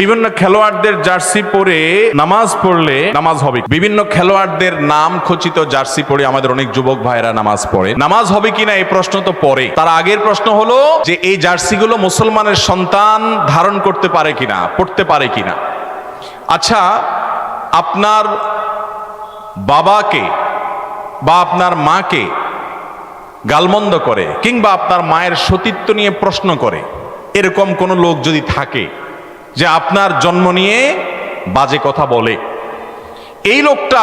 বিভিন্ন খেলোয়াড়দের জার্সি পরে নামাজ পড়লে নামাজ হবে, বিভিন্ন খেলোয়াড়দের নাম খচিত জার্সি পরে আমাদের অনেক যুবক ভাইরা নামাজ পড়ে, নামাজ হবে কিনা এই প্রশ্ন তো পরে। তার আগের প্রশ্ন হলো যে এই জার্সিগুলো মুসলমানের সন্তান ধারণ করতে পারে কিনা, পড়তে পারে কিনা। আচ্ছা, আপনার বাবাকে বা আপনার মাকে গালমন্দ করে কিংবা আপনার মায়ের সতীত্ব নিয়ে প্রশ্ন করে, এরকম কোন লোক যদি থাকে যে আপনার জন্ম নিয়ে বাজে কথা বলে, এই লোকটা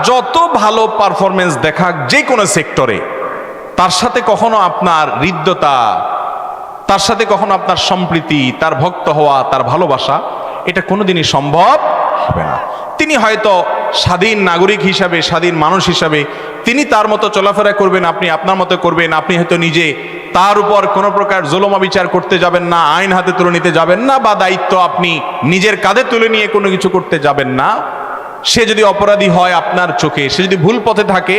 যত ভালো পারফরমেন্স দেখাক যে কোনো সেক্টরে, তার সাথে কখনো আপনার হৃদ্যতা, তার সাথে কখনো আপনার সম্প্রীতি, তার ভক্ত হওয়া, তার ভালোবাসা, এটা কোনোদিনই সম্ভব হবে না। তিনি হয়তো স্বাধীন নাগরিক হিসাবে, স্বাধীন মানুষ হিসাবে তিনি তার মতো চলাফেরা করবেন, আপনি আপনার মতো করবেন। আপনি হয়তো নিজে তার উপর কোনো প্রকার জুলুম বিচার করতে যাবেন না, আইন হাতে তুলে নিতে যাবেন না, বা দায়িত্ব আপনি নিজের কাঁধে তুলে নিয়ে কোনো কিছু করতে যাবেন না। সে যদি অপরাধী হয় আপনার চোখে, সে যদি ভুল পথে থাকে,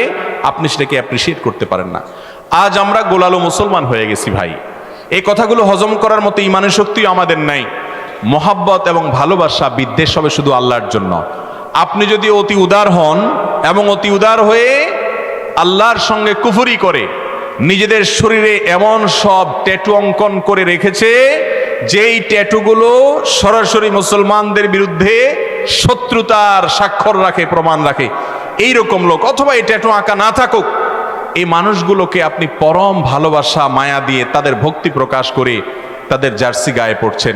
আপনি সেটাকে অ্যাপ্রিসিয়েট করতে পারেন না। আজ আমরা গোলালো মুসলমান হয়ে গেছি ভাই। এই কথাগুলো হজম করার মতো ইমানের শক্তিও আমাদের নাই। মহাব্বত এবং ভালোবাসা, বিদ্বেষ হবে শুধু আল্লাহর জন্য। আপনি যদি অতি উদার হন এবং অতি উদার হয়ে আল্লাহর সঙ্গে কুফরি করে নিজেদের শরীরে এমন সব ট্যাটু অঙ্কন করে রেখেছে যেই ট্যাটুগুলো সরাসরি মুসলমানদের বিরুদ্ধে শত্রুতার স্বাক্ষর রাখে, প্রমাণ রাখে, এইরকম লোক, অথবা এই ট্যাটু আঁকা না থাকুক, এই মানুষগুলোকে আপনি পরম ভালোবাসা মায়া দিয়ে তাদের ভক্তি প্রকাশ করে তাদের জার্সি গায়ে পড়ছেন।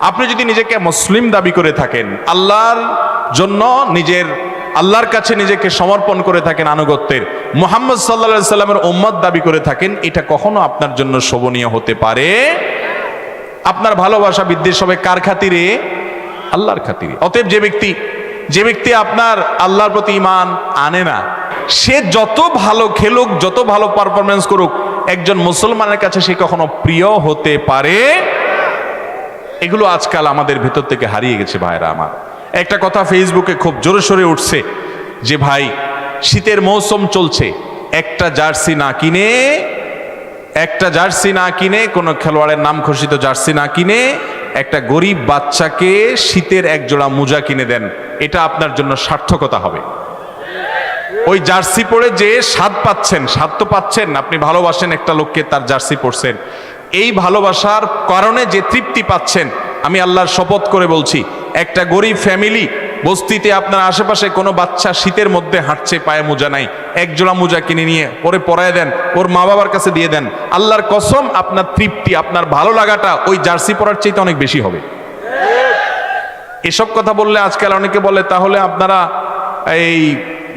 আপনি যদি নিজেকে মুসলিম দাবি করে থাকেন, আল্লাহর জন্য আল্লাহর কাছে নিজেকে সমর্পণ করে থাকেন, আনুগত্যের মুহাম্মদ সাল্লাল্লাহু আলাইহি সাল্লামের উম্মত দাবি করে থাকেন, এটা কখনো আপনার জন্য শোভনীয় হতে পারে। আপনার ভালোবাসা বিদ্বেষ হবে কার খাতিরে? আল্লাহর খাতিরে। অতএব যে ব্যক্তি আপনার আল্লাহর প্রতি ঈমান আনে না, সে যত ভালো খেলুক, যত ভালো পারফরমেন্স করুক, একজন মুসলমানের কাছে সে কখনো প্রিয় হতে পারে। এগুলো আজকাল আমাদের ভেতর থেকে হারিয়ে গেছে ভাইরা আমার। একটা কথা ফেসবুকে খুব জোরে সোরে উঠছে যে ভাই, শীতের মৌসুম চলছে, একটা জার্সি না কিনে, কোনো খেলোয়াড়ের নাম ঘোষিত জার্সি না কিনে একটা গরিব বাচ্চাকে শীতের এক জোড়া মোজা কিনে দেন, এটা আপনার জন্য সার্থকতা হবে। ওই জার্সি পরে যে স্বাদ তো পাচ্ছেন, আপনি ভালোবাসেন একটা লোককে, তার জার্সি পরছেন, এই ভালোবাসার কারণে যে তৃপ্তি পাচ্ছেন, আমি আল্লাহর শপথ করে বলছি, একটা গরিব ফ্যামিলি বস্তিতে আপনার আশেপাশে কোনো বাচ্চা শীতের মধ্যে হাঁটছে, পায়ে মোজা নাই, এক জোড়া মোজা কিনে নিয়ে পরে পরায় দেন, ওর মা বাবার কাছে দিয়ে দেন, আল্লাহর কসম আপনার তৃপ্তি, আপনার ভালো লাগাটা ওই জার্সি পরার চাইতে অনেক বেশি হবে। এসব কথা বললে আজকাল অনেকে বলে, তাহলে আপনারা এই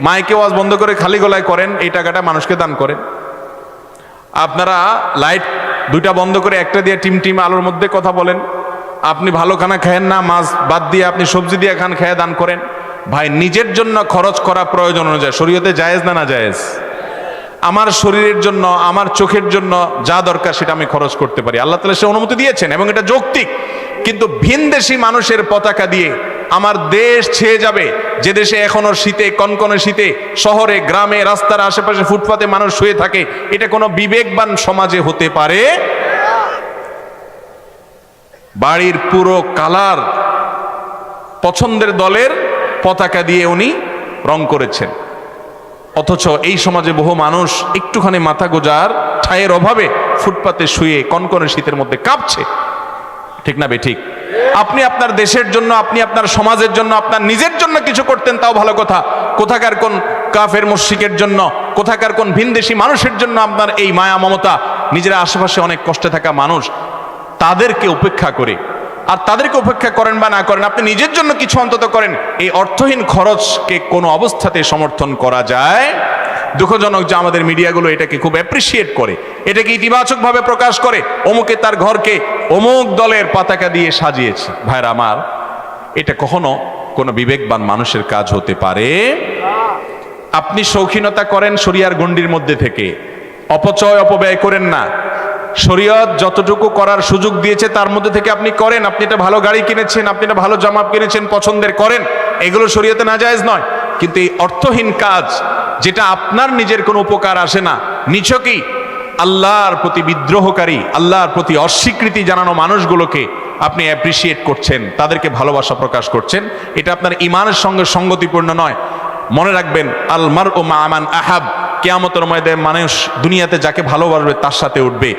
মাইকে ওয়াজ বন্ধ করে খালি গলায় করেন, এই টাকাটা মানুষকে দান করেন। আপনারা লাইট দুইটা বন্ধ করে একটা দিয়ে টিম আলোর মধ্যে কথা বলেন। আপনি ভালো খানা খায়েন না, মাছ বাদ দিয়ে আপনি সবজি দিয়ে খান, খেয়ে দান করেন। ভাই, নিজের জন্য খরচ করা প্রয়োজন অনুযায়ী শরীয়তে জায়েজ না জায়েজ? আমার শরীরের জন্য, আমার চোখের জন্য যা দরকার সেটা আমি খরচ করতে পারি, আল্লাহ তাআলা সে অনুমতি দিয়েছেন এবং এটা যৌক্তিক। কিন্তু ভিনদেশী মানুষের পতাকা দিয়ে আমার দেশ ছেয়ে যাবে, যে দেশে এখনো শীতে, কনকনে শীতে, শহরে, গ্রামে, রাস্তার আশেপাশে, ফুটপাতে মানুষ শুয়ে থাকে, এটা কোনো বিবেকবান সমাজে হতে পারে? বাড়ির পুরো কালার পছন্দের দলের পতাকা দিয়ে উনি রং করেছেন, অথচ এই সমাজে বহু মানুষ একটুখানি মাথা গোজার ঠাঁইয়ের অভাবে ফুটপাতে শুয়ে কনকনে শীতের মধ্যে কাঁপছে। ঠিক না বেঠিক? আপনি আপনার দেশের জন্য, আপনি আপনার সমাজের জন্য, আপনার নিজের জন্য কিছু করতেন, তাও ভালো কথা। কোথাকার কোন কাফের মুশরিকের জন্য, কোথাকার কোন ভিনদেশী মানুষের জন্য আপনার এই মায়া মমতা, নিজের আশেপাশে অনেক কষ্টে থাকা মানুষ, তাদেরকে উপেক্ষা করে, আর তাদেরকে উপেক্ষা করেন বা না করেন, আপনি নিজের জন্য কিছু অন্তত করেন। এই অর্থহীন খরচকে কোনো অবস্থাতে সমর্থন করা যায়? দুঃখজনক যে আমাদের মিডিয়াগুলো এটাকে খুব অ্যাপ্রিসিয়েট করে, এটাকে ইতিবাচকভাবে প্রকাশ করে, অমুকে তার ঘরকে অমুক দলের পতাকা দিয়ে সাজিয়েছে। ভাইরা আমার, এটা কখনো কোনো বিবেকবান মানুষের কাজ হতে পারে? আপনি শৌখিনতা করেন শরিয়ার গণ্ডির মধ্যে থেকে, অপব্যয় করেন না। শরীয়ত যতটুকু করার সুযোগ দিয়েছে তার মধ্যে থেকে আপনি করেন। আপনি একটা ভালো গাড়ি কিনেছেন, আপনি একটা ভালো জামা কিনেছেন, পছন্দের করেন, এগুলো শরীয়তে নাজায়েজ নয়। কিন্তু এই অর্থহীন কাজ, যেটা আপনার নিজের কোনো উপকার আসে না, নিছকই আল্লাহর প্রতি বিদ্রোহকারী, আল্লাহর প্রতি অস্বীকৃতি জানানো মানুষগুলোকে আপনি অ্যাপ্রিসিয়েট করছেন, তাদেরকে ভালোবাসা প্রকাশ করছেন, এটা আপনার ইমানের সঙ্গে সঙ্গতিপূর্ণ নয়। মনে রাখবেন, আল মারউ মা মান আহাব, কিয়ামতের ময়দানে মানুষ দুনিয়াতে যাকে ভালোবাসবে তার সাথে উঠবে।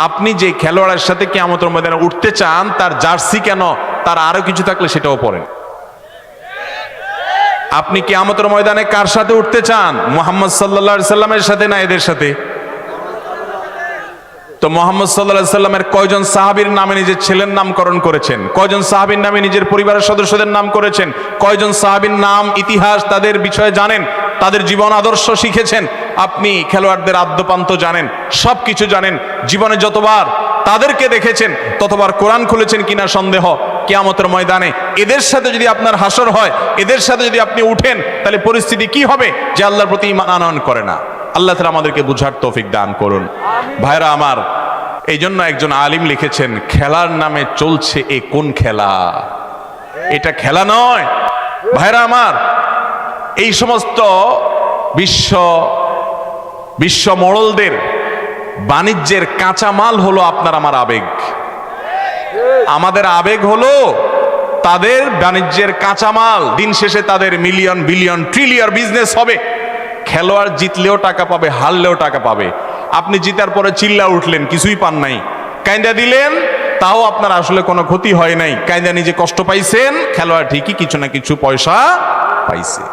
আপনি যে খেলোয়াড়ের সাথে কিয়ামতের ময়দানে উঠতে চান, তার জার্সি কেন, তার আরো কিছু থাকলে সেটাও পড়েন। আপনি কিয়ামতের ময়দানে কার সাথে উঠতে চান? মুহাম্মদ সাল্লাল্লাহু আলাইহি সাল্লামের সাথে না এদের সাথে? তো মুহাম্মদ সাল্লাল্লাহু আলাইহি সাল্লামের কয়জন সাহাবীর নামে নিজের ছেলের নামকরণ করেছেন? কয়জন সাহাবীর নামে নিজের পরিবারের সদস্যদের নাম করেছেন? কয়জন সাহাবীর নাম, ইতিহাস, তাদের বিষয়ে জানেন? তাদের জীবন আদর্শ শিখেছেন? আপনি খেলোয়াড়দের আদ্যপান্ত জানেন, সবকিছু জানেন। জীবনে যতবার তাদেরকে দেখেছেন ততবার কোরআন খুলেছেন কিনা সন্দেহ। কিয়ামতের ময়দানে এদের সাথে যদি আপনার হাসর হয়, এদের সাথে যদি আপনি উঠেন, তাহলে পরিস্থিতি কি হবে যে আল্লাহর প্রতি ঈমান আনয়ন করে না। আল্লাহ তাআলা আমাদেরকে বুঝার তৌফিক দান করুন। ভাইরা আমার, এই জন্য একজন আলিম লিখেছেন, খেলার নামে চলছে এ কোন খেলা? এটা খেলা নয়। ভাইরা আমার, এই সমস্ত বিশ্ব মোড়লদের বাণিজ্যের কাঁচামাল হলো আপনার আমার আবেগ। আমাদের আবেগ হলো তাদের বাণিজ্যের কাঁচামাল। দিন শেষে তাদের মিলিয়ন বিলিয়ন ট্রিলিয়ন বিজনেস হবে। খেলোয়াড় জিতলেও টাকা পাবে, হারলেও টাকা পাবে। আপনি জিতার পরে চিল্লা উঠলেন, কিছুই পান নাই, কাইন্দা দিলেন, তাও আপনার আসলে কোনো ক্ষতি হয় নাই। কাইন্দা নিজে কষ্ট পাইছেন, খেলোয়াড় ঠিকই কিছু না কিছু পয়সা পাইছে।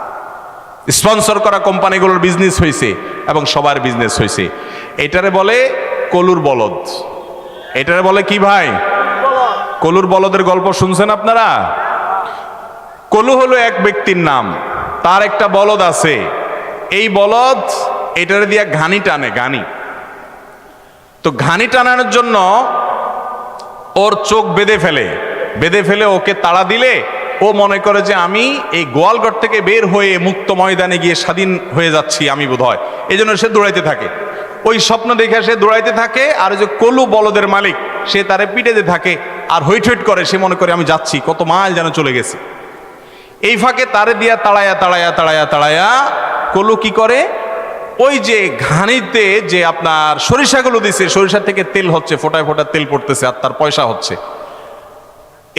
স্পন্সর করা কোম্পানিগুলোর বিজনেস হয়েছে এবং সবার বিজনেস হয়েছে। এটারে বলে কলুর বলদ। এটারে বলে কি ভাই? কলুর বলদের গল্প শুনছেন আপনারা? কলু হলো এক ব্যক্তির নাম, তার একটা বলদ আছে। এই বলদ এটারে দিয়া ঘানি টানে, ঘানি। তো ঘানি টানানোর জন্য ওর চোখ বেঁধে ফেলে ওকে তাড়া দিলে ও মনে করে যে আমি এই গোয়ালঘর থেকে বের হয়ে মুক্ত ময়দানে গিয়ে স্বাধীন হয়ে যাচ্ছি আমি বোধহয়। এই জন্য সে দৌড়াইতে থাকে। ওই স্বপ্ন দেখে সে দৌড়াইতে থাকে, আর যে কলু বলদের মালিক সে তারে পিটাইতে থাকে আর হইট করে। সে মনে করে আমি যাচ্ছি, কত মাইল যেন চলে গেছে। এই ফাঁকে তারে দিয়া তাড়ায়া কলু কি করে, ওই যে ঘানিতে যে আপনার সরিষাগুলো দিছে, সরিষা থেকে তেল হচ্ছে, ফোটায় ফোটায় তেল পড়তেছে আর তার পয়সা হচ্ছে।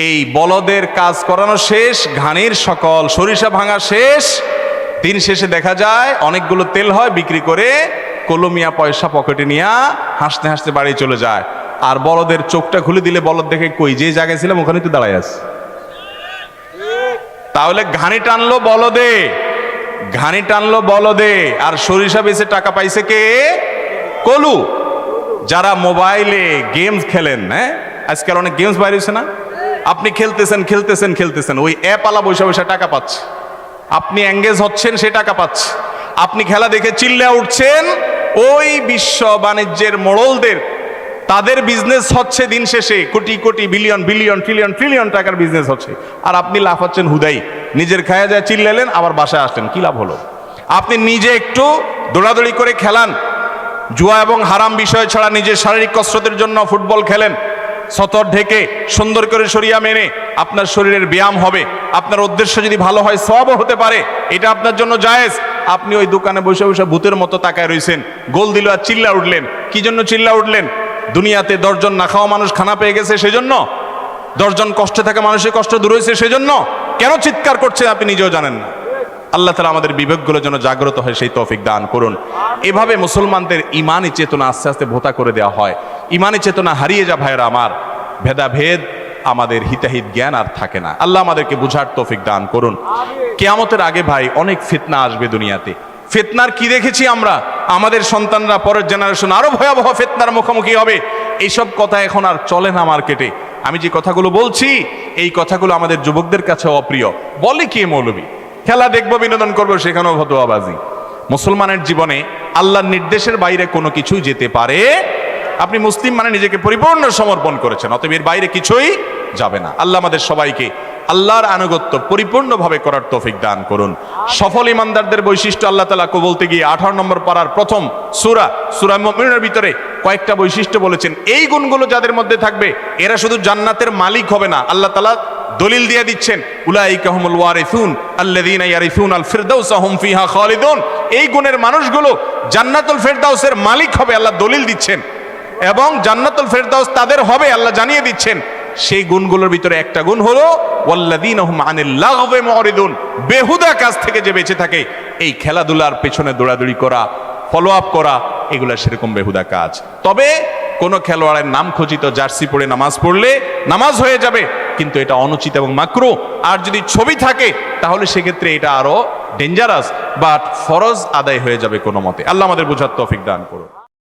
এই বলদের কাজ করানো শেষ, ঘানির সকল সরিষা ভাঙা শেষ। দিন শেষে দেখা যায় অনেকগুলো তেল হয়, বিক্রি করে কলমিয়া পয়সা পকেটে নিয়ে হাসতে হাসতে বাড়ি চলে যায়। আর বলদের চোখটা খুলে দিলে বলদ দেখে, কই যে জায়গায় ছিলাম ওখানে তো দাঁড়ায় আছে। তাহলে ঘানি টানলো বলদে, আর সরিষা বেচে টাকা পাইছে কে? কলু। যারা মোবাইলে গেমস খেলেন, হ্যাঁ আজকাল অনেক গেমস বাইরে হয়েছে না, আপনি খেলতেছেন, ওই অ্যাপ আলা বসে টাকা পাচ্ছে। আপনি এঙ্গেজ হচ্ছেন, সে টাকা পাচ্ছে। আপনি খেলা দেখে চিল্লা উঠছেন, ওই বিশ্ব বাণিজ্যের মোড়লদের তাদের বিজনেস হচ্ছে দিন শেষে crore crore billion billion trillion trillion টাকার বিজনেস হচ্ছে। আর আপনি লাফাচ্ছেন হুদাই, নিজের খায়া যায় চিল্লালেন, আবার বাসায় আসলেন, কি লাভ হলো? আপনি নিজে একটু দৌড়াদৌড়ি করে খেলান, জুয়া এবং হারাম বিষয় ছাড়া নিজের শারীরিক কসরতের জন্য ফুটবল খেলেন, সতর ঢেকে সুন্দর করে শরিয়া মেনে আপনার শরীরের ব্যায়াম হবে। আপনার উদ্দেশ্য যদি ভালো হয়, সওয়াবও হতে পারে, এটা আপনার জন্য জায়েজ। আপনি ওই দোকানে বসে ভূতের মতো তাকায় রইছেন, গোল দিল আর চিল্লা উঠলেন। কি জন্য চিল্লা উঠলেন? দুনিয়াতে 10 জন না খাওয়া মানুষ খানা পেয়ে গেছে সেজন্য? 10 জন কষ্টে থাকা মানুষের কষ্ট দূর হয়েছে সেজন্য? কেন চিৎকার করছেন আপনি নিজেও জানেন না। আল্লাহ তাআলা আমাদের বিবেকগুলো যেন জাগ্রত হয় সেই তৌফিক দান করুন। এভাবে মুসলমানদের ইমানি চেতনা আস্তে আস্তে ভোতা করে দেওয়া হয়। ইমানি চেতনা হারিয়ে যা ভাইরা আমার, ভেদাভেদ আমাদের হিতাহিত জ্ঞান আর থাকে না। আল্লাহ আমাদেরকে বুঝার তৌফিক দান করুন। কিয়ামতের আগে ভাই অনেক ফিতনা আসবে দুনিয়াতে। ফিতনার কি দেখেছি আমরা? আমাদের সন্তানরা, পরের জেনারেশন আরো ভয়াবহ ফিতনার মুখোমুখি হবে। এইসব কথা এখন আর চলে না মার্কেটে। আমি যে কথাগুলো বলছি, এই কথাগুলো আমাদের যুবকদের কাছে অপ্রিয়। বলে কে মৌলবী, খেলা দেখবো, বিনোদন করবো, সেখানেও ফতোয়াবাজি। মুসলমানের জীবনে আল্লাহর নির্দেশের বাইরে কোনো কিছুই যেতে পারে। আপনি মুসলিম মানে নিজেকে পরিপূর্ণ সমর্পণ করেছেন, অতএব এর বাইরে কিছুই যাবে না। আল্লাহ আমাদের সবাইকে আল্লাহর আনুগত্য পরিপূর্ণভাবে করার তৌফিক দান করুন। সফল ইমানদারদের বৈশিষ্ট্য আল্লাহ তাআলা বলতে গিয়ে 18 নম্বর পারার প্রথম সূরা মুমিনুনের ভিতরে কয়েকটা বৈশিষ্ট্য বলেছেন। এই গুণগুলো যাদের মধ্যে থাকবে, এরা শুধু জান্নাতের মালিক হবে না, আল্লাহ তাআলা দলিল দিয়ে দিচ্ছেন, উলাইকা হুমুল ওয়ারিসুন আল্লাযীনা ইয়ারিসুনাল ফিরদাউসা হুম ফিহা খালিদুন। এই গুণের মানুষগুলো জান্নাতুল ফিরদাউসের মালিক হবে, আল্লাহ দলিল দিচ্ছেন। এবং জান্নাতুল ফিরদাউস তাদের হবে, আল্লাহ জানিয়ে দিচ্ছেন। সেই গুণগুলোর ভিতরে একটা গুণ হলো ওয়াল্লাযীনা হুম আনিল লাগওয়ি মুরিদুন, বেহুদা কাজ থেকে যে বেঁচে থাকে, এই খেলাধুলার পেছনে দৌড়াদৌড়ি করা, ফলো আপ করা, এগুলা সেরকম বেহুদা কাজ। তবে কোন খেলোয়াড়ের নাম খচিত জার্সি পরে নামাজ পড়লে নামাজ হয়ে যাবে, কিন্তু এটা অনুচিত এবং মাকরুহ। আর যদি ছবি থাকে তাহলে সেক্ষেত্রে এটা আরো ডেঞ্জারাস, বাট ফরজ আদায় হয়ে যাবে কোনো মতে। আল্লাহ আমাদের বুঝার তৌফিক দান করুন।